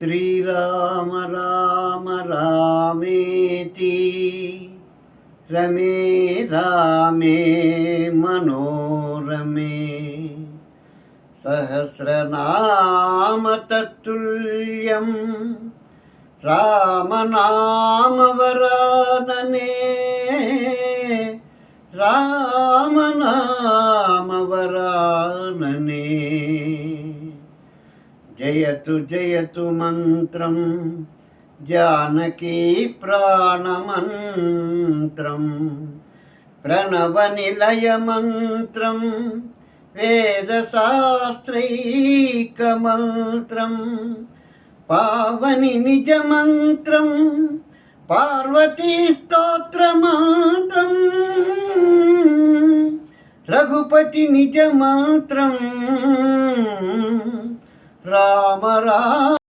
శ్రీరామ రామ రామేతి రమే రామే మనోరమే సహస్రనామ తత్తుల్యం రామనామవరాననే రామనామవరాననే జయతు జయతు మంత్రం జానకీ ప్రాణమంత్రం ప్రణవ నిలయ మంత్రం వేదశాస్త్రైకమంత్రం పావని నిజ మంత్రం పార్వతీ స్తోత్ర మంత్రం రఘుపతి నిజ మంత్రం రామ రామ